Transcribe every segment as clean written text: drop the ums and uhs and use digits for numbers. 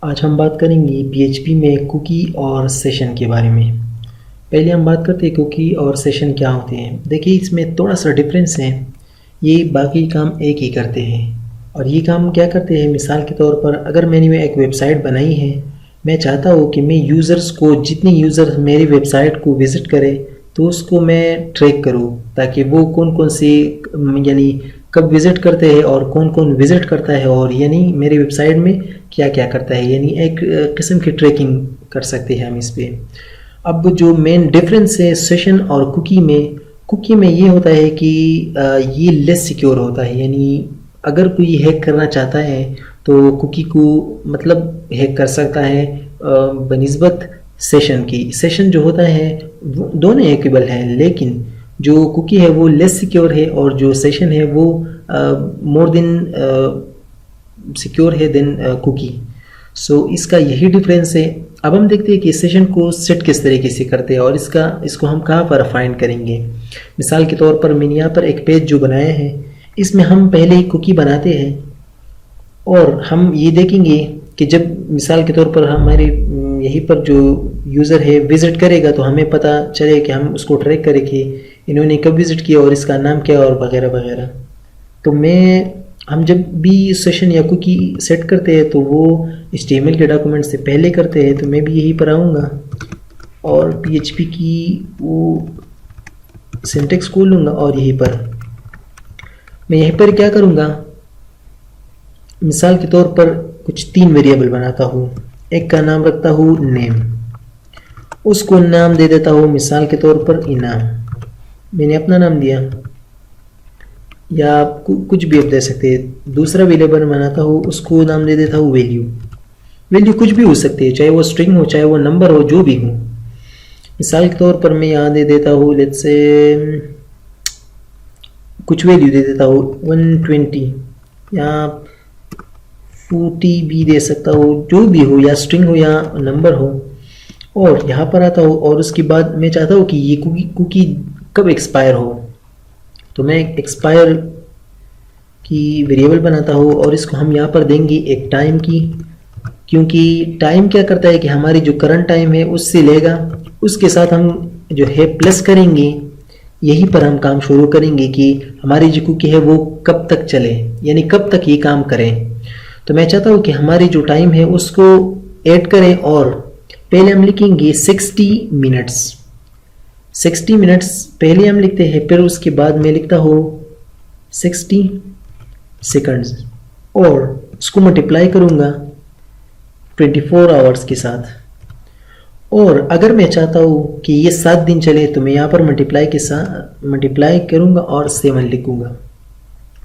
आज हम बात करेंगे पीएचपी में कुकी और सेशन के बारे में। पहले हम बात करते हैं कुकी और सेशन क्या होते हैं। देखिए इसमें थोड़ा सा डिफरेंस है। ये बाकी काम एक ही करते हैं और ये काम क्या करते हैं, मिसाल के तौर पर अगर मैंने एक वेबसाइट बनाई है, मैं चाहता हूँ कि मैं यूज़र्स को, जितने यूज़र मेरी वेबसाइट को विज़िट करें तो उसको मैं ट्रैक करूँ, ताकि वो कौन कौन से यानी कब विज़िट करते हैं और कौन कौन विज़िट करता है और यानी मेरी वेबसाइट में क्या क्या करता है, यानी एक किस्म की ट्रैकिंग कर सकते हैं हम इस पर। अब जो मेन डिफरेंस है सेशन और कुकी में ये होता है कि ये लेस सिक्योर होता है, यानी अगर कोई हैक करना चाहता है तो कुकी को मतलब हैक कर सकता है बनिस्बत सेशन की। सेशन जो होता है वो दोनों हैकेबल हैं, लेकिन जो कुकी है वो लेस सिक्योर है और जो सेशन है वो मोर देन सिक्योर है देन कुकी। सो इसका यही डिफरेंस है। अब हम देखते हैं कि सेशन को सेट किस तरीके से करते हैं और इसको हम कहाँ पर फाइंड करेंगे। मिसाल के तौर पर मैंने यहाँ पर एक पेज जो बनाया है, इसमें हम पहले ही कुकी बनाते हैं और हम ये देखेंगे कि जब मिसाल के तौर पर हमारे यहीं पर जो यूज़र है विज़िट करेगा तो हमें पता चले कि हम उसको ट्रैक करें कि इन्होंने कब विज़िट किया और इसका नाम क्या और वगैरह वगैरह। तो हम जब भी सेशन या कुकी सेट करते हैं तो वो HTML के डॉक्यूमेंट से पहले करते हैं। तो मैं भी यहीं पर आऊँगा और PHP की वो सिंटेक्स खोलूँगा और यहीं पर मैं यहीं पर क्या करूँगा, मिसाल के तौर पर कुछ 3 वेरिएबल बनाता हूँ। एक का नाम रखता हूँ नेम, उसको नाम दे देता हूँ मिसाल के तौर पर इनाम, मैंने अपना नाम दिया, या कुछ भी आप दे सकते हैं। दूसरा वेरिएबल बनाता हूँ, उसको नाम दे देता हूँ वैल्यू कुछ भी हो सकती है, चाहे वो स्ट्रिंग हो चाहे वो नंबर हो, जो भी हो। मिसाल के तौर पर मैं यहाँ दे देता हूँ लेट्स से कुछ वैल्यू दे देता हूँ 120 या 40 भी दे सकता हूँ, जो भी हो, या स्ट्रिंग हो या नंबर हो। और यहाँ पर आता हूँ और उसके बाद मैं चाहता हूँ कि ये कुकी कब एक्सपायर हो, तो मैं एक्सपायर की वेरिएबल बनाता हूँ और इसको हम यहाँ पर देंगे एक टाइम की, क्योंकि टाइम क्या करता है कि हमारी जो करंट टाइम है उससे लेगा, उसके साथ हम जो है प्लस करेंगे। यहीं पर हम काम शुरू करेंगे कि हमारी जो कुकी है वो कब तक चले, यानी कब तक ये काम करें। तो मैं चाहता हूँ कि हमारी जो टाइम है उसको ऐड करें और पहले हम लिखेंगे 60 मिनट्स। 60 मिनट्स पहले हम लिखते हैं, फिर उसके बाद मैं लिखता हूँ 60 सेकंड्स और उसको मल्टीप्लाई करूँगा 24 आवर्स के साथ। और अगर मैं चाहता हूँ कि ये 7 दिन चले तो मैं यहाँ पर मल्टीप्लाई करूँगा और 7 लिखूँगा।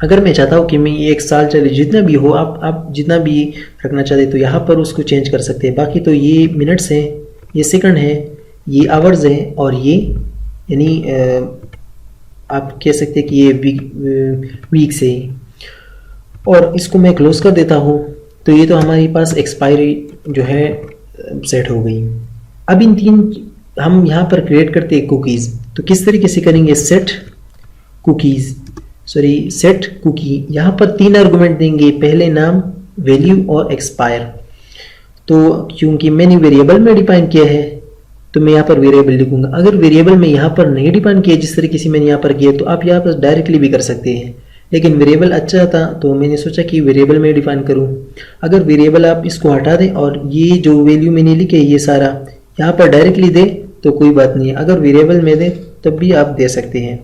अगर मैं चाहता हूँ कि मैं ये 1 साल चले, जितना भी हो, आप जितना भी रखना चाहते तो यहाँ पर उसको चेंज कर सकते हैं। बाकी तो ये मिनट्स हैं, ये सेकंड है, ये आवर्स हैं और ये यानी आप कह सकते हैं कि ये वीक्स है। और इसको मैं क्लोज कर देता हूँ। तो ये तो हमारे पास एक्सपायरी जो है सेट हो गई। अब इन 3 हम यहाँ पर क्रिएट करते हैं कुकीज़। तो किस तरीके से करेंगे, सेट कुकी। यहाँ पर 3 आर्गुमेंट देंगे, पहले नाम, वैल्यू और एक्सपायर। तो क्योंकि मैंने वेरिएबल में डिफाइन किया है तो मैं यहाँ पर वेरिएबल लिखूंगा। अगर वेरिएबल में यहाँ पर नहीं डिफाइन किया जिस तरीके से मैंने यहाँ पर किया, तो आप यहाँ पर डायरेक्टली भी कर सकते हैं, लेकिन वेरिएबल अच्छा था तो मैंने सोचा कि वेरिएबल में डिफाइन करूँ। अगर वेरिएबल आप इसको हटा दें और ये जो वैल्यू मैंने लिखे ये सारा यहाँ पर डायरेक्टली दे तो कोई बात नहीं है, अगर वेरिएबल में दे तब भी आप दे सकते हैं।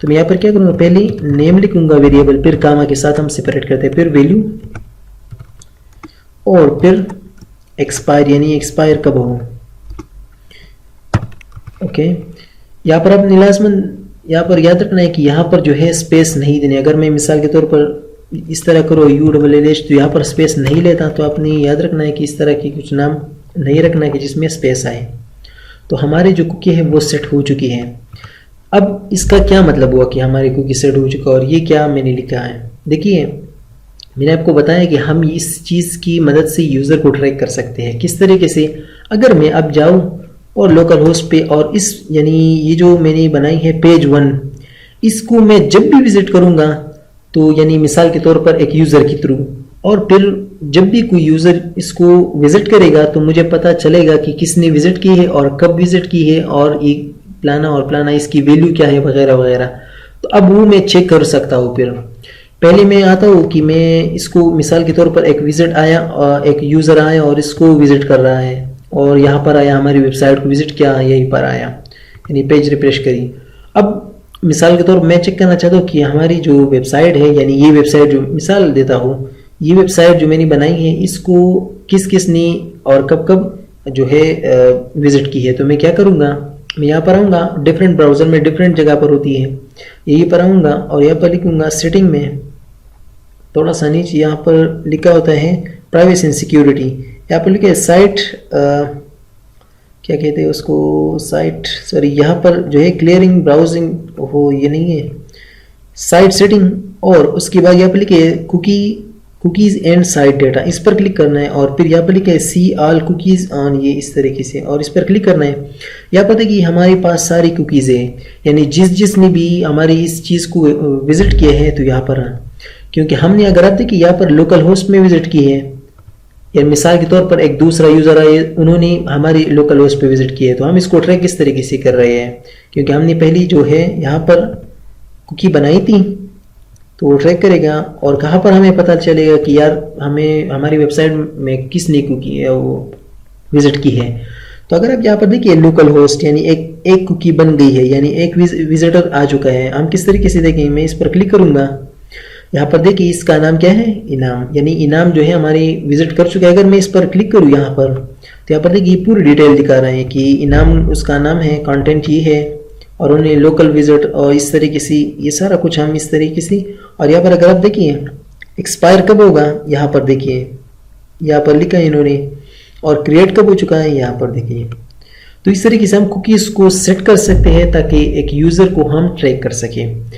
तो मैं यहाँ पर क्या करूँगा, पहले नेम लिखूंगा वेरिएबल, फिर कामा के साथ हम सेपरेट करते हैं, फिर वैल्यू और फिर एक्सपायर, यानी एक्सपायर कब हो। ओके, यहाँ पर आप यहाँ पर याद रखना है कि यहाँ पर जो है स्पेस नहीं देने। अगर मैं मिसाल के तौर पर इस तरह करो ULLH तो यहाँ पर स्पेस नहीं लेता, तो आपने याद रखना है कि इस तरह की कुछ नाम नहीं रखना है कि जिसमें स्पेस आए। तो हमारी जो कुकी है वो सेट हो चुकी है। अब इसका क्या मतलब हुआ कि हमारी कुकी सेट हो चुका और ये क्या मैंने लिखा है। देखिए मैंने आपको बताया कि हम इस चीज़ की मदद से यूज़र को ट्रैक कर सकते हैं। किस तरीके से, अगर मैं अब जाऊँ और लोकल होस्ट पे और इस यानी ये जो मैंने बनाई है पेज 1, इसको मैं जब भी विजिट करूँगा तो यानी मिसाल के तौर पर एक यूज़र के थ्रू, और फिर जब भी कोई यूज़र इसको विज़िट करेगा तो मुझे पता चलेगा कि किसने विज़िट की है और कब विज़िट की है और ये प्लाना इसकी वैल्यू क्या है वगैरह वगैरह। तो अब वो मैं चेक कर सकता हूँ। फिर पहले मैं आता हूँ कि मैं इसको मिसाल के तौर पर एक विज़िट आया और एक यूज़र आया और इसको विज़िट कर रहा है और यहाँ पर आया, हमारी वेबसाइट को विज़िट किया, यहीं पर आया, यानी पेज रिफ्रेश करी। अब मिसाल के तौर पर मैं चेक करना चाहता हूँ कि हमारी जो वेबसाइट है, यानी ये वेबसाइट जो मिसाल देता हूँ, ये वेबसाइट जो मैंने बनाई है इसको किस किस ने और कब कब जो है विज़िट की है। तो मैं क्या करूँगा, मैं यहाँ पर आऊँगा, डिफरेंट ब्राउज़र में डिफरेंट जगह पर होती है, यहीं पर आऊँगा और यहाँ पर लिखूँगा सेटिंग में, थोड़ा सा नीचे यहाँ पर लिखा होता है प्राइवेसी एंड सिक्योरिटी, यहाँ पर लिखा है साइट क्या कहते हैं उसको, साइट सॉरी यहाँ पर जो है क्लियरिंग ब्राउजिंग हो, ये नहीं है, साइट सेटिंग। और उसके बाद यहाँ पर लिखे कुकीज़ एंड साइट डेटा, इस पर क्लिक करना है और फिर यहाँ पर लिखा है सी ऑल कुकीज़ ऑन, ये इस तरीके से, और इस पर क्लिक करना है। यहाँ पर देखिए हमारे पास सारी कुकीज़ है, यानी जिसने भी हमारी इस चीज़ को विज़िट किया है तो यहाँ पर, क्योंकि हमने अगर आप देखिए यहाँ पर लोकल होस्ट में विज़िट की है, या मिसाल के तौर पर एक दूसरा यूज़र आए, उन्होंने हमारी लोकल होस्ट पे विज़िट किया है, तो हम इसको ट्रैक किस तरीके से कर रहे हैं, क्योंकि हमने पहली जो है यहाँ पर कुकी बनाई थी, तो वो ट्रैक करेगा और कहाँ पर हमें पता चलेगा कि यार हमें हमारी वेबसाइट में किसने कुकी है वो विज़िट की है। तो अगर आप यहाँ पर देखिए लोकल होस्ट, यानी एक कुकी बन गई है, यानी एक विजिटर आ चुका है। हम किस तरीके से देखेंगे, मैं इस पर क्लिक करूँगा, यहाँ पर देखिए इसका नाम क्या है, इनाम, यानी इनाम जो है हमारी विजिट कर चुका है। अगर मैं इस पर क्लिक करूँ यहाँ पर, तो यहाँ पर देखिए पूरी डिटेल दिखा रहे हैं कि इनाम उसका नाम है, कंटेंट ये है और उन्हें लोकल विजिट और इस तरीके से ये सारा कुछ हम इस तरीके से। और यहाँ पर अगर आप देखिए एक्सपायर कब होगा, यहाँ पर देखिए यहाँ पर लिखा है इन्होंने, और क्रिएट कब हो चुका है यहाँ पर देखिए। तो इस तरीके से हम कुकीज़ को सेट कर सकते हैं ताकि एक यूज़र को हम ट्रैक कर सकें।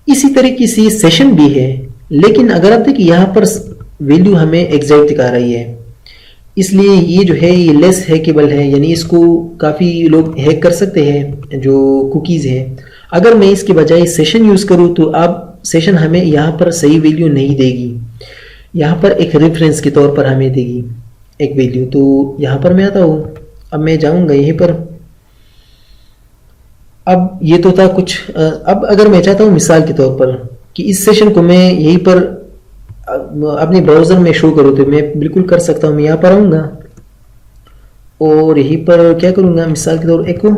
इसी तरीके से सेशन भी है, लेकिन अगर आप देखिए यहाँ पर वैल्यू हमें एग्जैक्ट दिखा रही है, इसलिए ये जो है ये लेस हैकेबल है, यानी इसको काफ़ी लोग हैक कर सकते हैं जो कुकीज़ है। अगर मैं इसके बजाय सेशन यूज़ करूँ तो अब सेशन हमें यहाँ पर सही वैल्यू नहीं देगी, यहाँ पर एक रेफरेंस के तौर पर हमें देगी एक वैल्यू। तो यहाँ पर मैं आता हूँ, अब मैं जाऊँगा यहीं पर, अब ये तो था कुछ। अब अगर मैं चाहता हूँ मिसाल के तौर पर कि इस सेशन को मैं यहीं पर अपने ब्राउज़र में शो करूँ, तो मैं बिल्कुल कर सकता हूँ। मैं यहाँ पर आऊँगा और यहीं पर क्या करूँगा, मिसाल के तौर एको,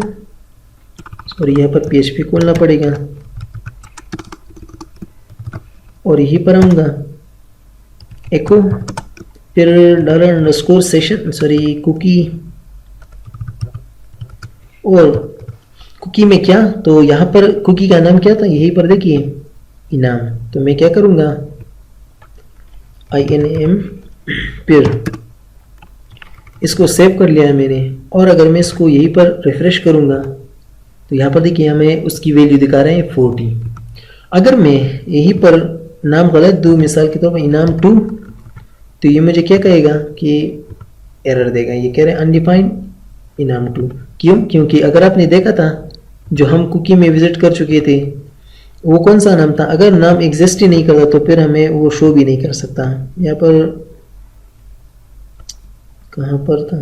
सॉरी यहाँ पर PHP खोलना पड़ेगा और यहीं पर आऊँगा एको, फिर $_सेशन सॉरी कुकी, और कुकी में क्या, तो यहाँ पर कुकी का नाम क्या था, यहीं पर देखिए इनाम। तो मैं क्या करूँगा INAM, फिर इसको सेव कर लिया है मैंने। और अगर मैं इसको यहीं पर रिफ्रेश करूँगा तो यहाँ पर देखिए हमें उसकी वैल्यू दिखा रहे हैं 40। अगर मैं यहीं पर नाम गलत दूँ, मिसाल के तौर पर इनाम 2, तो ये मुझे क्या कहेगा कि एरर देगा, ये कह रहे हैं अनडिफाइंड इनाम 2। क्यों, क्योंकि अगर आपने देखा था जो हम कुकी में विजिट कर चुके थे वो कौन सा नाम था, अगर नाम एग्जिस्ट ही नहीं करता तो फिर हमें वो शो भी नहीं कर सकता। यहाँ पर कहाँ पर था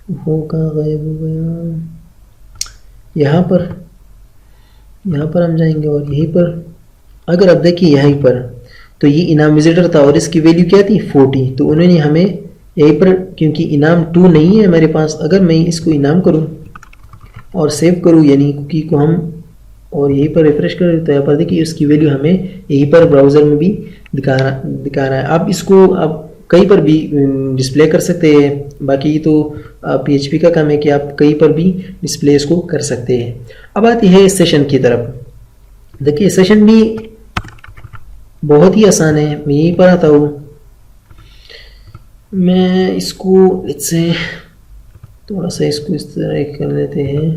वो, कहाँ गायब हो गया, यहाँ पर हम जाएंगे और यहीं पर अगर आप देखिए यहीं पर, तो ये इनाम विजिटर था और इसकी वैल्यू क्या थी 40। तो उन्होंने हमें यहीं पर, क्योंकि इनाम 2 नहीं है मेरे पास, अगर मैं इसको इनाम करूं और सेव करूं यानी कुकी को हम, और यहीं पर रिफ्रेश करें तो यहाँ पर देखिए उसकी वैल्यू हमें यहीं पर ब्राउज़र में भी दिखा रहा है। आप इसको आप कहीं पर भी डिस्प्ले कर सकते हैं, बाकी तो PHP का काम है कि आप कहीं पर भी डिस्प्ले इसको कर सकते हैं। अब आती है सेशन की तरफ। देखिए सेशन भी बहुत ही आसान है, मैं यहीं पर आता हूँ, मैं इसको इससे थोड़ा सा इसको इस तरह कर लेते हैं,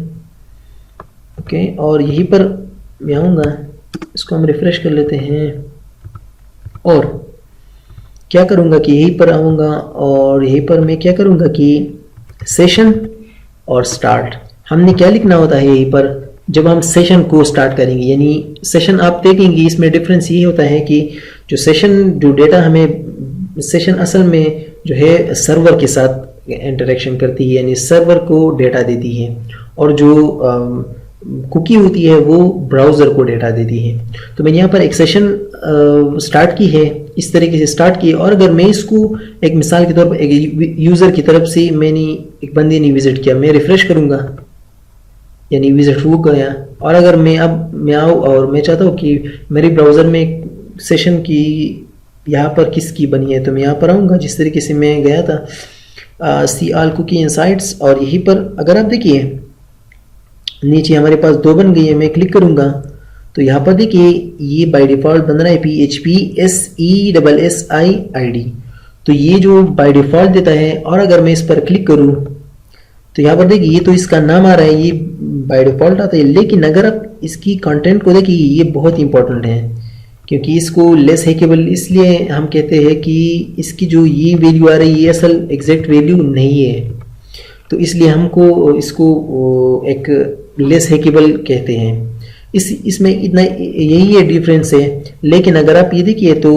ओके। और यहीं पर मैं आऊँगा, इसको हम रिफ्रेश कर लेते हैं और क्या करूँगा कि यहीं पर आऊँगा और यहीं पर मैं क्या करूँगा कि सेशन और स्टार्ट, हमने क्या लिखना होता है यहीं पर जब हम सेशन को स्टार्ट करेंगे, यानी सेशन आप देखेंगे इसमें डिफरेंस ये होता है कि जो सेशन जो डेटा हमें सेशन असल में जो है सर्वर के साथ इंटरेक्शन करती है, यानी सर्वर को डेटा देती है, और जो कुकी होती है वो ब्राउज़र को डेटा देती है। तो मैंने यहाँ पर एक सेशन स्टार्ट की है, इस तरीके से स्टार्ट की, और अगर मैं इसको एक मिसाल के तौर पर एक यूज़र की तरफ से मैंने एक बंदे ने विज़िट किया, मैं रिफ़्रेश करूँगा यानी विज़िट हो गया, और अगर मैं आऊँ और मैं चाहता हूँ कि मेरे ब्राउज़र में एक सेशन की यहाँ पर किसकी बनी है, तो मैं यहाँ पर आऊँगा जिस तरीके से मैं गया था सी ऑल कुकी इनसाइट्स, और यहीं पर अगर आप देखिए नीचे हमारे पास 2 बन गई है। मैं क्लिक करूँगा तो यहाँ पर देखिए ये बाय डिफ़ॉल्ट बन रहा है PHP SESSIID, तो ये जो बाय डिफ़ॉल्ट देता है। और अगर मैं इस पर क्लिक करूँ तो यहाँ पर देखिए ये तो इसका नाम आ रहा है, ये बाय डिफ़ॉल्ट आता है, लेकिन अगर आप इसकी कंटेंट को देखिए ये बहुत इंपॉर्टेंट है, क्योंकि इसको लेस हैकेबल इसलिए हम कहते हैं कि इसकी जो ये वैल्यू आ रही है ये असल एग्जैक्ट वैल्यू नहीं है, तो इसलिए हमको इसको एक लेस हैकेबल कहते हैं। इसमें इतना यही है डिफरेंस है। लेकिन अगर आप ये देखिए तो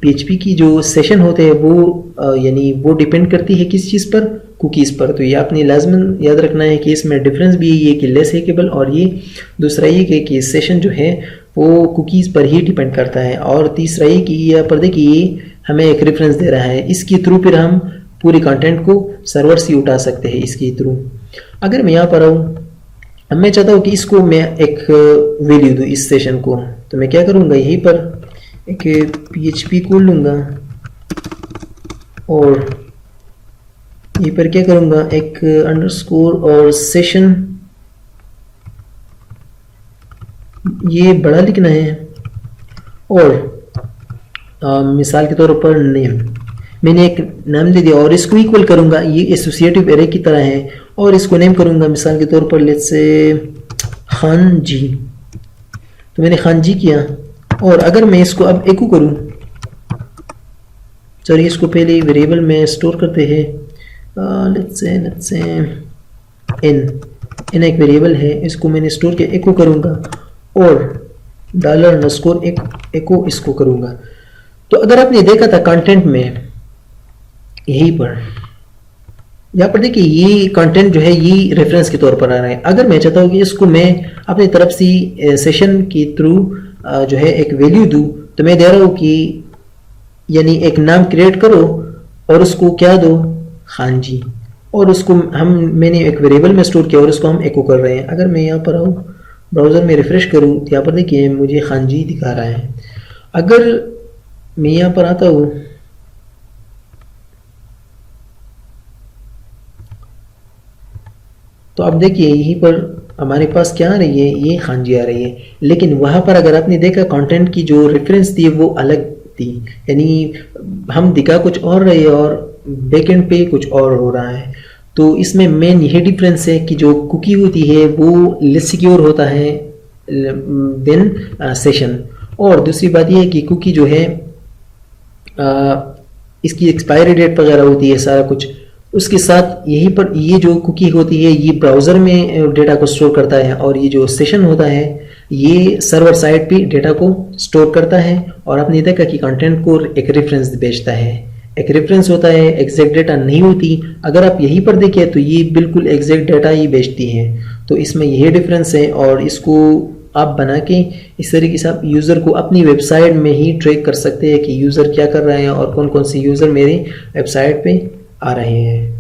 PHP की जो सेशन होते हैं वो यानी वो डिपेंड करती है किस चीज़ पर, कुकीज़ पर। तो ये आपने लाजमन याद रखना है कि इसमें डिफरेंस भी ये कि लेस हैकेबल, और ये दूसरा ये कि सेशन जो है वो कुकीज़ पर ही डिपेंड करता है। और तीसरा ये कि यहाँ पर देखिए ये हमें एक रेफरेंस दे रहा है, इसके थ्रू फिर हम पूरी कंटेंट को सर्वर से उठा सकते हैं इसके थ्रू। अगर मैं यहाँ पर आऊँ, अब मैं चाहता हूँ कि इसको मैं एक वैल्यू दूँ इस सेशन को, तो मैं क्या करूँगा, यहीं पर एक PHP को लूँगा और यहीं पर क्या करूँगा, एक अंडरस्कोर और सेशन, ये बड़ा लिखना है, और मिसाल के तौर पर नेम, मैंने एक नाम दे दिया और इसको इक्वल करूँगा, ये एसोसिएटिव एरे की तरह है, और इसको नेम करूँगा मिसाल के तौर पर लेट्स से खान जी। तो मैंने खान जी किया, और अगर मैं इसको अब एको करूँ, चलिए इसको पहले वेरिएबल में स्टोर करते हैं, लेट्स से एन एक वेरिएबल है, इसको मैंने स्टोर किया, एको करूँगा और $_ एको इसको करूँगा। तो अगर आपने देखा था कंटेंट में यहीं पर, यहाँ पर देखिए ये कंटेंट जो है ये रेफरेंस के तौर पर आ रहा है। अगर मैं चाहता हूँ कि इसको मैं अपनी तरफ से सेशन के थ्रू जो है एक वैल्यू दूँ, तो मैं दे रहा हूँ कि यानी एक नाम क्रिएट करो और उसको क्या दो, खान जी, और उसको मैंने एक वेरिएबल में स्टोर किया और उसको हम एको कर रहे हैं। अगर मैं यहाँ पर आऊँ ब्राउज़र में रिफ्रेश करूँ तो यहाँ पर देखिए मुझे खान जी दिखा रहा है। अगर मैं यहाँ पर आता हूँ तो आप देखिए यहीं पर हमारे पास क्या आ रही है, ये खान जी आ रही है। लेकिन वहाँ पर अगर आपने देखा कंटेंट की जो रेफरेंस थी वो अलग थी, यानी हम दिखा कुछ और रहे और बैकएंड पे कुछ और हो रहा है। तो इसमें मेन यही डिफरेंस है कि जो कुकी होती है वो लेस सिक्योर होता है देन सेशन। और दूसरी बात ये है कि कुकी जो है इसकी एक्सपायरी डेट वगैरह होती है सारा कुछ, उसके साथ यहीं पर ये जो कुकी होती है ये ब्राउज़र में डेटा को स्टोर करता है, और ये जो सेशन होता है ये सर्वर साइड पे डेटा को स्टोर करता है। और आपने देखा कि कंटेंट को एक रेफरेंस भेजता है, एक रेफरेंस होता है, एग्जैक्ट डेटा नहीं होती। अगर आप यहीं पर देखिए तो ये बिल्कुल एग्जैक्ट डेटा ही भेजती है। तो इसमें यही डिफरेंस है, और इसको आप बना के इस तरीके से आप यूज़र को अपनी वेबसाइट में ही ट्रैक कर सकते हैं कि यूज़र क्या कर रहे हैं और कौन कौन से यूज़र मेरे वेबसाइट पे आ रहे हैं।